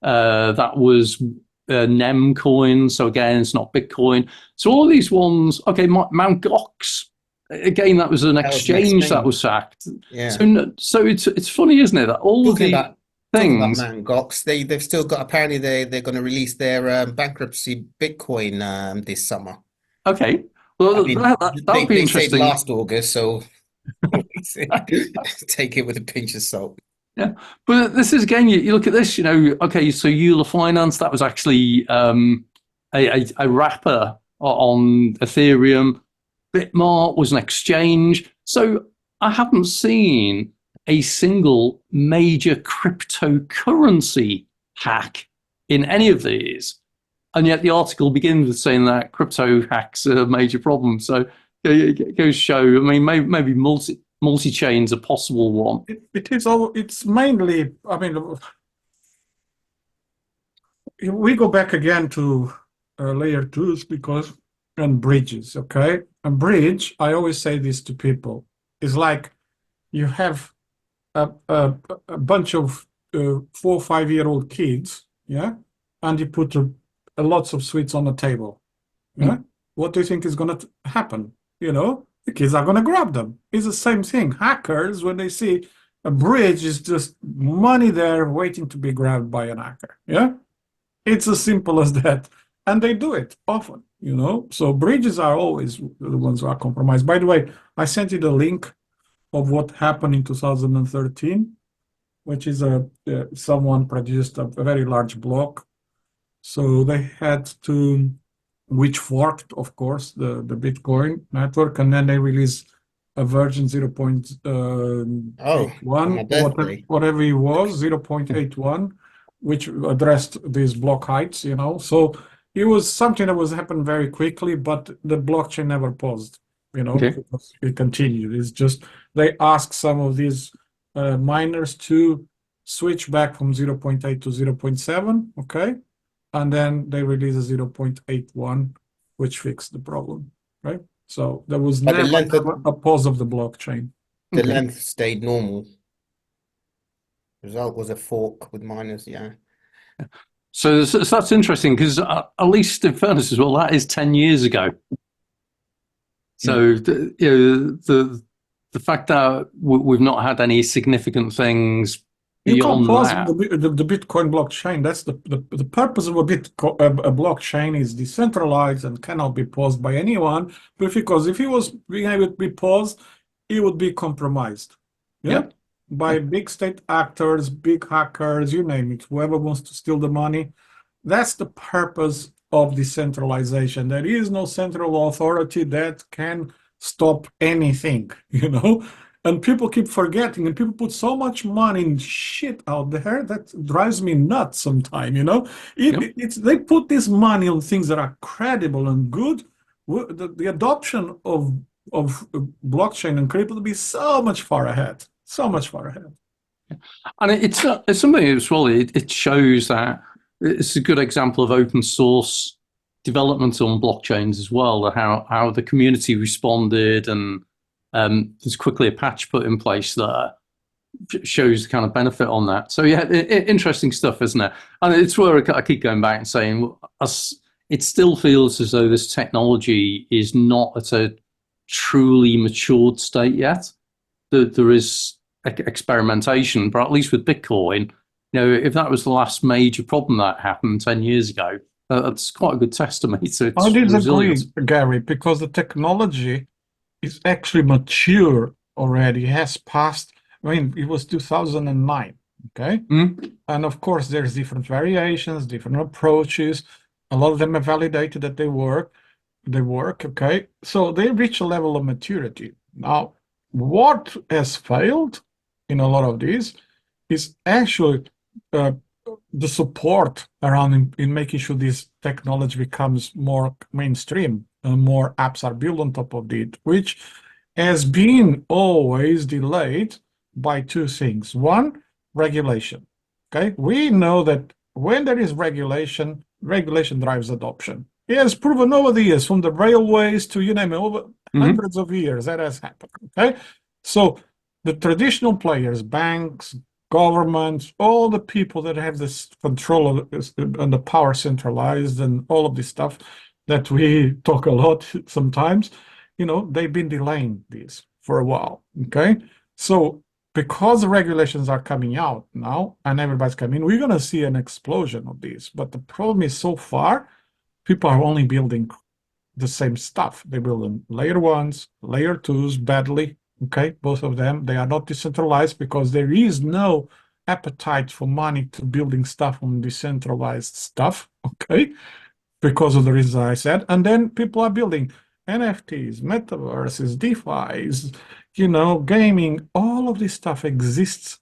Speaker 1: that was NEM coin, so again, it's not Bitcoin. So all these ones, okay, Mt. Gox, again, that was an exchange that was sacked.
Speaker 3: Yeah.
Speaker 1: So it's funny, isn't it, that all
Speaker 3: talking
Speaker 1: the
Speaker 3: about
Speaker 1: things.
Speaker 3: Mt. Gox, they've still got, apparently they're going to release their bankruptcy Bitcoin this summer.
Speaker 1: Okay, well, that would be interesting.
Speaker 3: Said last August, so take it with a pinch of salt.
Speaker 1: Yeah, but this is, again, you look at this, okay, so Euler Finance, that was actually a wrapper on Ethereum. Bitmart was an exchange. So I haven't seen a single major cryptocurrency hack in any of these. And yet the article begins with saying that crypto hacks are a major problem. So it goes to show, I mean, maybe multi-chain's a possible one.
Speaker 5: It's mainly, I mean, we go back again to layer twos, because and bridges, okay? A bridge, I always say this to people, is like you have a bunch of 4 or 5-year-old kids, yeah, and you put lots of sweets on the table, yeah. What do you think is going to happen? You know, the kids are going to grab them. It's the same thing. Hackers, when they see a bridge, is just money there waiting to be grabbed by an hacker, yeah. It's as simple as that, and they do it often, you know. So bridges are always the ones who are compromised. By the way, I sent you the link of what happened in 2013, which is someone produced a very large block. So they had to, which forked, of course, the Bitcoin network, and then they released a version 0.81, whatever it was, 0.81, which addressed these block heights, you know. So it was something that was happened very quickly, but the blockchain never paused, you know, because it continued. It's just they asked some of these miners to switch back from 0.8 to 0.7, okay? And then they released a 0.81, which fixed the problem, right? So there was never a pause of the blockchain.
Speaker 3: The length stayed normal. Result was a fork with miners, yeah.
Speaker 1: So that's interesting because at least in fairness as well, that is 10 years ago. So the fact that we've not had any significant things
Speaker 5: you can't pause
Speaker 1: that.
Speaker 5: the Bitcoin blockchain. That's the purpose of a blockchain is decentralized and cannot be paused by anyone. Because if it was being able to be paused, it would be compromised. Yeah. By big state actors, big hackers, you name it, whoever wants to steal the money. That's the purpose of decentralization. There is no central authority that can stop anything, you know. And people keep forgetting, and people put so much money in shit out there that drives me nuts sometimes, you know. They put this money on things that are credible and good. The adoption of blockchain and crypto will be so much far ahead, so much far ahead.
Speaker 1: And it's something as well, it shows that it's a good example of open source development on blockchains as well, how the community responded, and there's quickly a patch put in place that shows the kind of benefit on that. So yeah, interesting stuff, isn't it? And it's where I keep going back and saying, it still feels as though this technology is not at a truly matured state yet. There is experimentation, but at least with Bitcoin, you know, if that was the last major problem that happened 10 years ago, that's quite a good testimony to its resilience.
Speaker 5: I disagree, Gary, because the technology is actually mature already, has passed. I mean, it was 2009, okay? And of course, there's different variations, different approaches. A lot of them are validated that they work, okay? So they reach a level of maturity. Now, what has failed in a lot of these is actually the support around in making sure this technology becomes more mainstream and more apps are built on top of it, which has been always delayed by two things. One, regulation. Okay, we know that when there is regulation drives adoption. It has proven over the years, from the railways to, you name it, over hundreds of years that has happened. Okay, so the traditional players, banks, governments, all the people that have this control of this, and the power centralized and all of this stuff that we talk a lot sometimes, you know, they've been delaying this for a while, okay? So because the regulations are coming out now and everybody's coming, we're going to see an explosion of this. But the problem is, so far, people are only building the same stuff. They're building layer ones, layer twos badly, okay? Both of them, they are not decentralized because there is no appetite for money to building stuff on decentralized stuff, okay? Because of the reasons I said. And then people are building NFTs, metaverses, DeFis, you know, gaming, all of this stuff exists.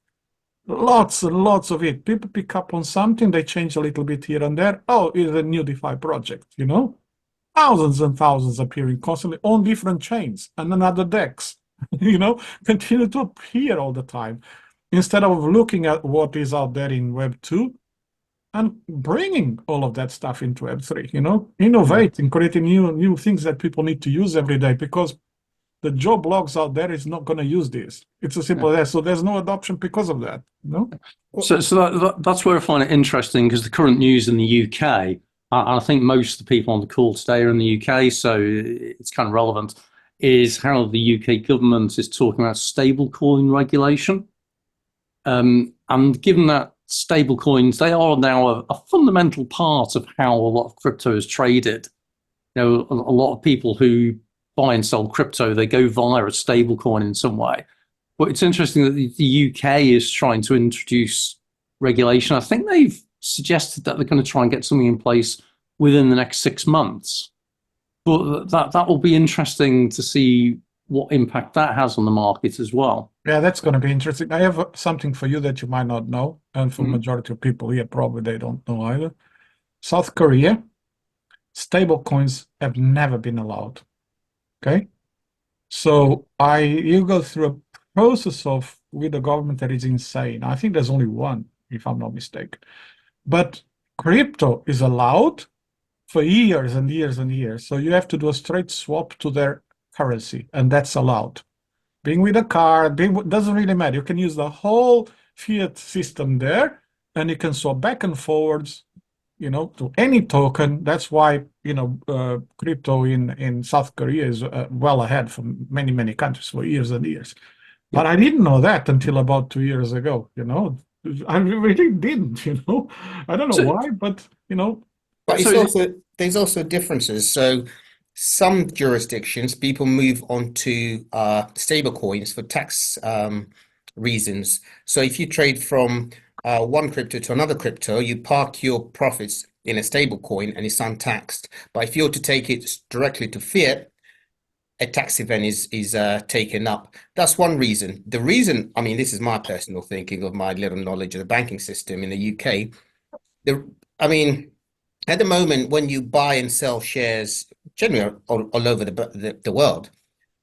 Speaker 5: Lots and lots of it. People pick up on something, they change a little bit here and there. Oh, it's a new DeFi project, you know? Thousands and thousands appearing constantly on different chains and another DEX, you know, continue to appear all the time. Instead of looking at what is out there in Web 2, and bringing all of that stuff into Web3, innovating, creating new things that people need to use every day, because the Joe Blogs out there is not going to use this. It's as simple as that. So there's no adoption because of that.
Speaker 1: So that's where I find it interesting, because the current news in the UK, and I think most of the people on the call today are in the UK, so it's kind of relevant, is how the UK government is talking about stablecoin regulation. And given that stablecoins, they are now a fundamental part of how a lot of crypto is traded. A lot of people who buy and sell crypto, they go via a stablecoin in some way. But it's interesting that the UK is trying to introduce regulation. I think they've suggested that they're going to try and get something in place within the next 6 months. But that will be interesting to see what impact that has on the market as well.
Speaker 5: Yeah, that's going to be interesting. I have something for you that you might not know, and for majority of people here, probably they don't know either. South Korea, stable coins have never been allowed. Okay, so you go through a process with the government that is insane. I think there's only one, if I'm not mistaken. But crypto is allowed for years and years and years. So you have to do a straight swap to their currency, and that's allowed. Being with a card, doesn't really matter. You can use the whole fiat system there, and you can swap back and forwards, to any token. That's why, crypto in South Korea is well ahead from many, many countries for years and years. Yeah. But I didn't know that until about 2 years ago, I really didn't, I don't know why, but,
Speaker 3: But there's also differences. So some jurisdictions, people move on to stable coins for tax reasons. So if you trade from one crypto to another crypto, you park your profits in a stable coin and it's untaxed. But if you were to take it directly to fiat, a tax event is taken up. That's one reason. The reason, this is my personal thinking of my little knowledge of the banking system in the UK. At the moment, when you buy and sell shares, generally all over the world,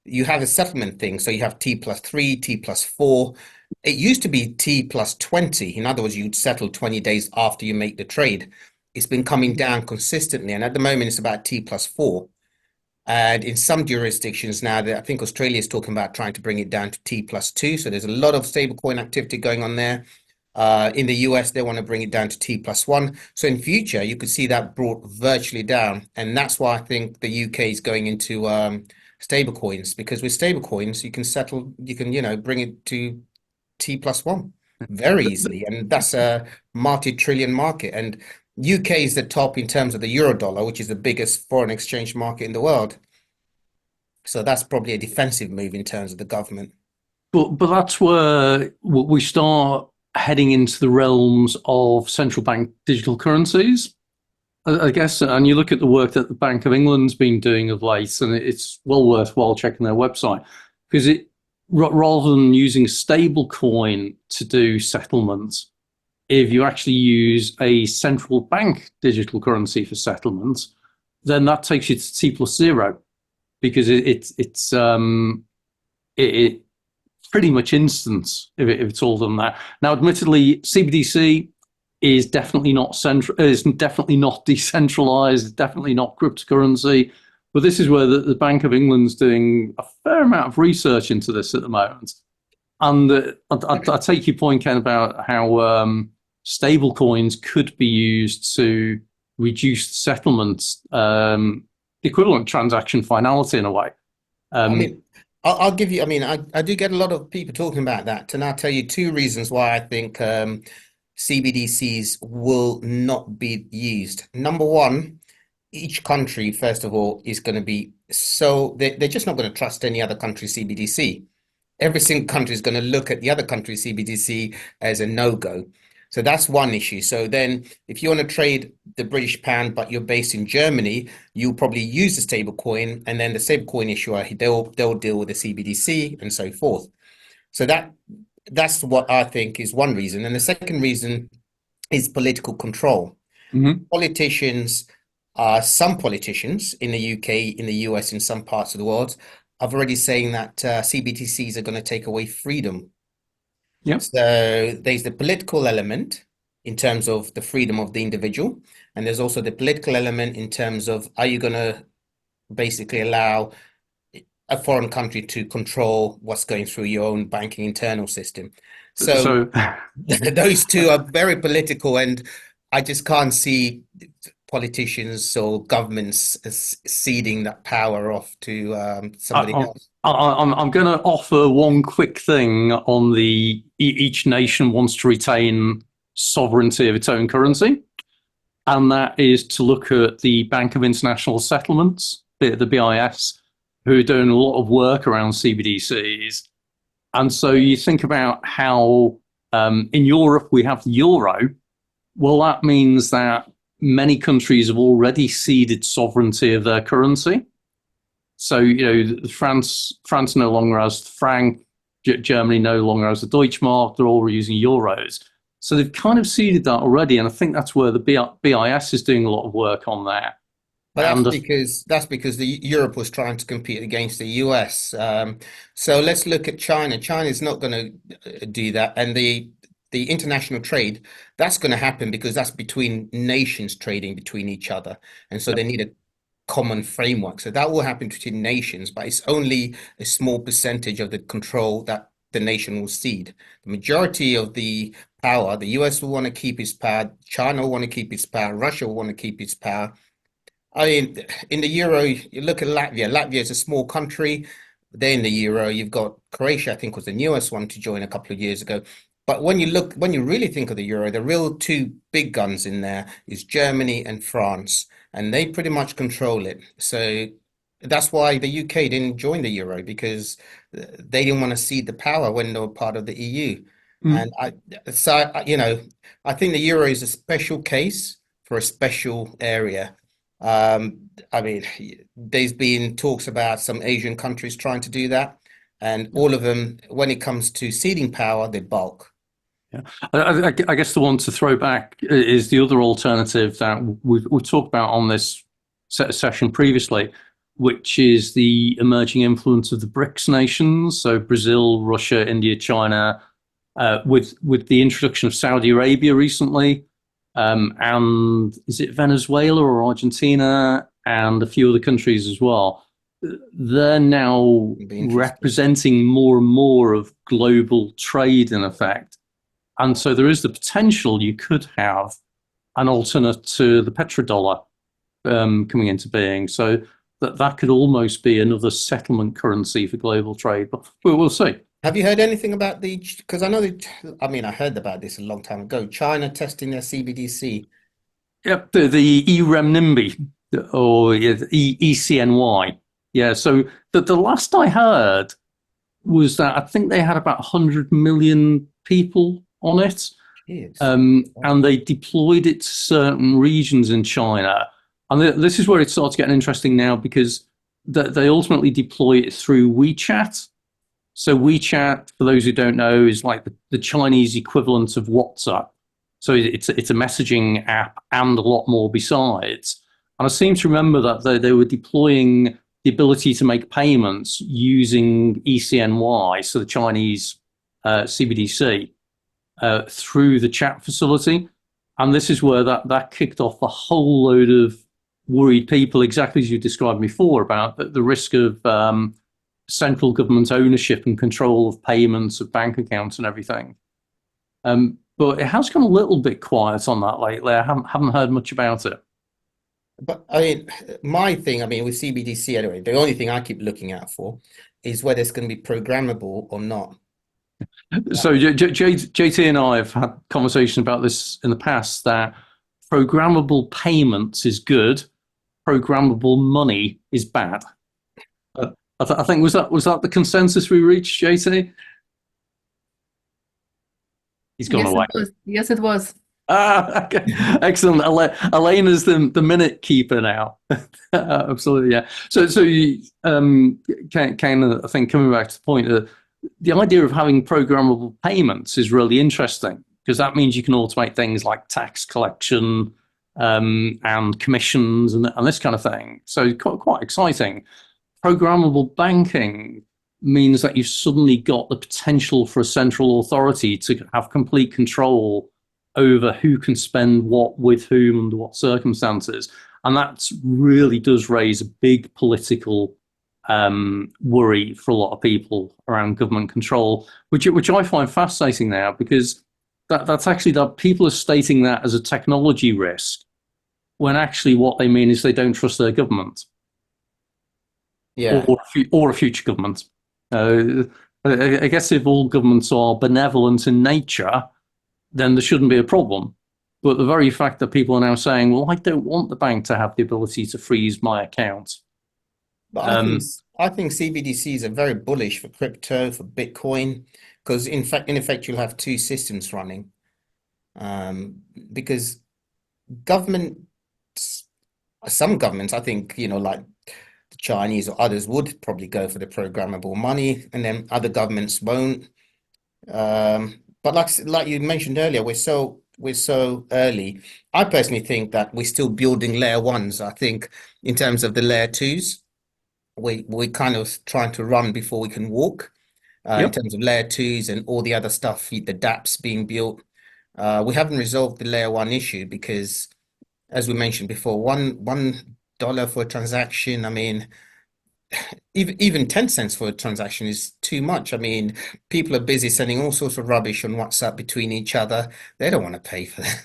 Speaker 3: you have a settlement thing. So you have T+3, T+4. It used to be T+20. In other words, you'd settle 20 days after you make the trade. It's been coming down consistently. And at the moment, it's about T+4. And in some jurisdictions now, I think Australia is talking about trying to bring it down to T+2. So there's a lot of stablecoin activity going on there. In the US, they want to bring it down to T+1. So in future, you could see that brought virtually down. And that's why I think the UK is going into stable coins, because with stable coins, you can bring it to T+1 very easily. And that's a multi-trillion market. And UK is the top in terms of the euro dollar, which is the biggest foreign exchange market in the world. So that's probably a defensive move in terms of the government.
Speaker 1: But that's where we start heading into the realms of central bank digital currencies, I guess. And you look at the work that the Bank of England's been doing of late, and it's well worthwhile checking their website, because rather than using stable coin to do settlements, if you actually use a central bank digital currency for settlements, then that takes you to T+0, because it's pretty much instant if it's all done that. Now, admittedly, CBDC is definitely not decentralized, it's definitely not cryptocurrency, but this is where the Bank of England's doing a fair amount of research into this at the moment. And I take your point, Ken, about how stable coins could be used to reduce settlements, equivalent transaction finality in a way.
Speaker 3: I'll give you, I do get a lot of people talking about that, and I'll tell you 2 reasons why I think CBDCs will not be used. Number one, each country, first of all, is going to be they're just not going to trust any other country's CBDC. Every single country is going to look at the other country's CBDC as a no-go. So that's one issue. So then if you want to trade the British pound, but you're based in Germany, you'll probably use the stable coin, and then the stable coin issuer, they'll deal with the CBDC and so forth. So that's what I think is one reason. And the second reason is political control. Politicians, some politicians in the UK, in the US, in some parts of the world, are already saying that CBDCs are going to take away freedom.
Speaker 1: Yep.
Speaker 3: So there's the political element, in terms of the freedom of the individual. And there's also the political element in terms of, are you going to basically allow a foreign country to control what's going through your own banking internal system? So those two are very political, and I just can't see politicians or governments ceding that power off to somebody else.
Speaker 1: I'm going to offer one quick thing on the each nation wants to retain sovereignty of its own currency, and that is to look at the Bank of International Settlements, the BIS, who are doing a lot of work around CBDCs. And so you think about how in Europe we have the euro. Well, that means that many countries have already ceded sovereignty of their currency. So, France no longer has the franc, Germany no longer has the Deutschmark, they're all using euros. So they've kind of ceded that already, and I think that's where the BIS is doing a lot of work on that.
Speaker 3: But that's because the Europe was trying to compete against the US. So let's look at China. China is not going to do that, and the international trade, that's going to happen because that's between nations trading between each other, and so they need a common framework. So that will happen between nations, but it's only a small percentage of the control that the nation will cede. The majority of the power, the US will want to keep its power, China will want to keep its power, Russia will want to keep its power. I mean, in the euro, you look at Latvia. Latvia is a small country. They're in the euro. You've got Croatia, I think, was the newest one to join a couple of years ago. But when you really think of the euro, the real two big guns in there is Germany and France, and they pretty much control it. So that's why the UK didn't join the euro, because they didn't want to cede the power when they were part of the EU. And I think the euro is a special case for a special area. I mean, there's been talks about some Asian countries trying to do that, and all of them, when it comes to ceding power, they bulk.
Speaker 1: Yeah, I guess the one to throw back is the other alternative that we've talked about on this session previously, which is the emerging influence of the BRICS nations, so Brazil, Russia, India, China, with the introduction of Saudi Arabia recently. And is it Venezuela or Argentina and a few other countries as well? They're now representing more and more of global trade in effect. And so there is the potential you could have an alternate to the petrodollar coming into being. So that could almost be another settlement currency for global trade, but we'll see.
Speaker 3: Have you heard anything about because I know I heard about this a long time ago, China testing their CBDC.
Speaker 1: Yep, the e-renminbi or ECNY. Yeah, so the last I heard was that I think they had about 100 million people on it. And they deployed it to certain regions in China. And this is where it starts getting interesting now, because they ultimately deploy it through WeChat. So WeChat, for those who don't know, is like the Chinese equivalent of WhatsApp. So it's a messaging app and a lot more besides. And I seem to remember that they were deploying the ability to make payments using ECNY, so the Chinese CBDC, through the chat facility. And this is where that kicked off a whole load of worried people, exactly as you described before, about the risk of central government ownership and control of payments, of bank accounts and everything. But it has gone a little bit quiet on that lately. I haven't heard much about it.
Speaker 3: But I mean, my thing, with CBDC anyway, the only thing I keep looking out for is whether it's going to be programmable or not.
Speaker 1: So JT and I have had conversations about this in the past, that programmable payments is good, programmable money is bad. I think was that the consensus we reached, JT? He's gone away.
Speaker 4: Yes, it was.
Speaker 1: Okay. Excellent. Elena's the minute keeper now. Absolutely, yeah. So kind of, I think, coming back to the point that the idea of having programmable payments is really interesting, because that means you can automate things like tax collection and commissions and this kind of thing. So quite exciting. Programmable banking means that you've suddenly got the potential for a central authority to have complete control over who can spend what with whom under what circumstances. And that really does raise a big political worry for a lot of people around government control, which I find fascinating now, because that's actually that people are stating that as a technology risk, when actually what they mean is they don't trust their government.
Speaker 3: Yeah.
Speaker 1: Or a future government. I guess if all governments are benevolent in nature, then there shouldn't be a problem. But the very fact that people are now saying, well, I don't want the bank to have the ability to freeze my account.
Speaker 3: But I think CBDCs are very bullish for crypto, for Bitcoin, because in effect, you'll have two systems running. Because some governments, I think, like the Chinese or others would probably go for the programmable money, and then other governments won't. But like you mentioned earlier, we're so early. I personally think that we're still building layer ones. I think in terms of the layer twos, we're kind of trying to run before we can walk. In terms of layer twos and all the other stuff, the dApps being built. We haven't resolved the layer one issue because, as we mentioned before, $1 for a transaction, I mean, even 10 cents for a transaction is too much. I mean, people are busy sending all sorts of rubbish on WhatsApp between each other. They don't want to pay for that,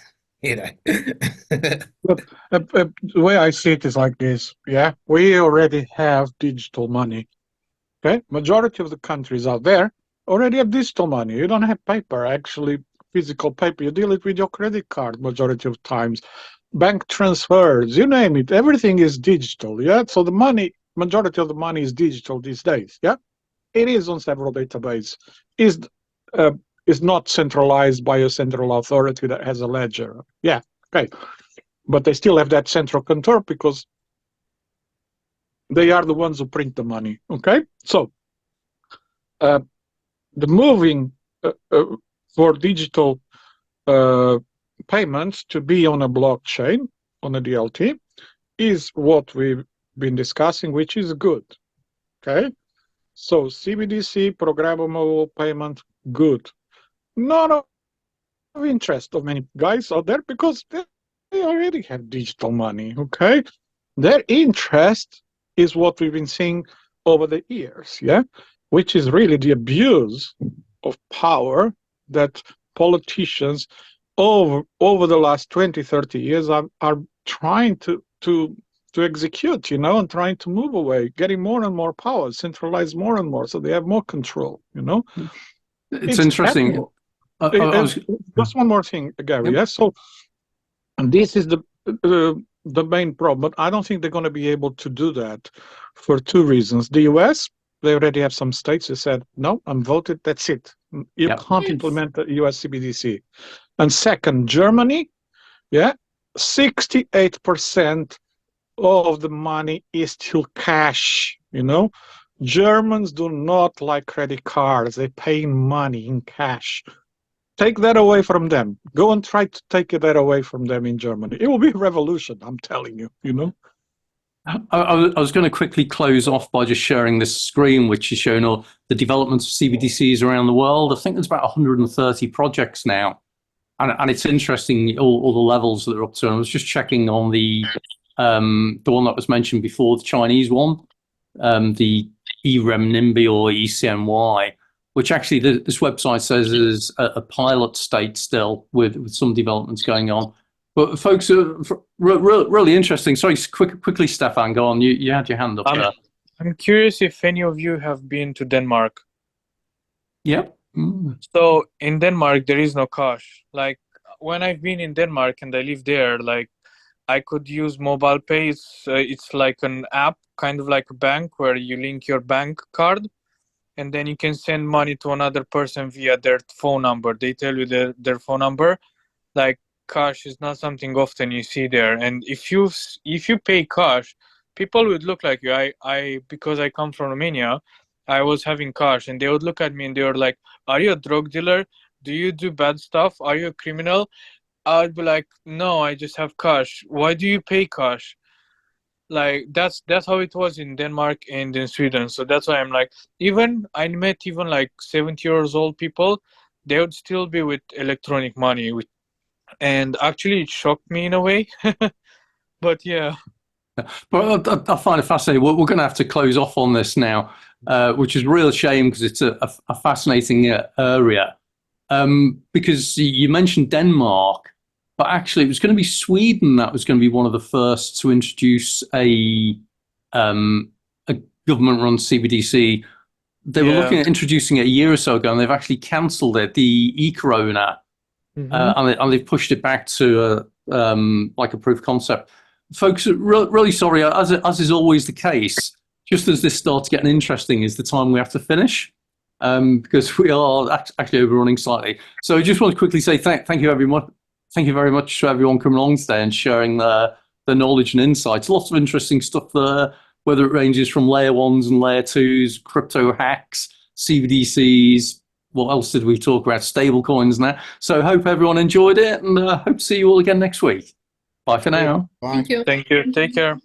Speaker 5: But the way I see it is like this. Yeah, we already have digital money. Okay, majority of the countries out there already have digital money. You don't have paper, actually, physical paper. You deal it with your credit card majority of times. Bank transfers, you name it, everything is digital. Yeah, so the money, majority of the money is digital these days. Yeah, it is on several databases. Is not centralized by a central authority that has a ledger. Yeah, okay, but they still have that central control because they are the ones who print the money. Okay, so the moving for digital payments to be on a blockchain, on a DLT, is what we've been discussing, which is good. Okay, so CBDC, programmable payment, good. Not of interest of many guys out there because they already have digital money. Okay, their interest is what we've been seeing over the years, yeah, which is really the abuse of power that politicians over the last 20, 30 years are trying to execute, and trying to move away, getting more and more power, centralize more and more, so they have more control,
Speaker 1: It's interesting.
Speaker 5: Just one more thing, Gary. Yeah, so this is the main problem, but I don't think they're going to be able to do that for two reasons. The US, they already have some states that said, no, I'm voted, that's it. You can't implement the US CBDC. And second, Germany, 68% of the money is still cash, Germans do not like credit cards. They pay money in cash. Take that away from them. Go and try to take that away from them in Germany. It will be a revolution, I'm telling you,
Speaker 1: I was going to quickly close off by just sharing this screen, which is showing all the development of CBDCs around the world. I think there's about 130 projects now. And it's interesting, all the levels that they're up to. And I was just checking on the one that was mentioned before, the Chinese one, the e-renminbi or ECNY, which actually this website says is a pilot state still with some developments going on. But folks are really interesting. Sorry, quickly, Stefan, go on. You had your hand up there.
Speaker 2: I'm curious if any of you have been to Denmark.
Speaker 1: Yeah.
Speaker 2: So in Denmark, there is no cash. Like when I've been in Denmark and I live there, like I could use mobile pay. It's like an app, kind of like a bank where you link your bank card. And then you can send money to another person via their phone number. They tell you their phone number. Like cash is not something often you see there. And if you pay cash, people would look like you. Because I come from Romania, I was having cash, and they would look at me and they were like, "Are you a drug dealer? Do you do bad stuff? Are you a criminal?" I'd be like, "No, I just have cash. Why do you pay cash?" Like that's how it was in Denmark and in Sweden. So that's why I'm like, I met like 70 years old people, they would still be with electronic money, and actually it shocked me in a way. But yeah.
Speaker 1: But I find it fascinating. We're going to have to close off on this now, which is a real shame because it's a fascinating area. Because you mentioned Denmark, but actually it was going to be Sweden that was going to be one of the first to introduce a government-run CBDC. They were looking at introducing it a year or so ago, and they've actually cancelled it, the e-Corona, and they've pushed it back to like a proof of concept. Folks, really sorry, as is always the case, just as this starts getting interesting is the time we have to finish, because we are actually overrunning slightly. So I just want to quickly say thank you everyone. Thank you very much to everyone coming along today and sharing the knowledge and insights. Lots of interesting stuff there, whether it ranges from layer 1s and layer 2s, crypto hacks, CBDCs. What else did we talk about? Stable coins now. So hope everyone enjoyed it, and hope to see you all again next week. Bye for now.
Speaker 3: Bye.
Speaker 4: Thank you.
Speaker 2: Thank you. Take care.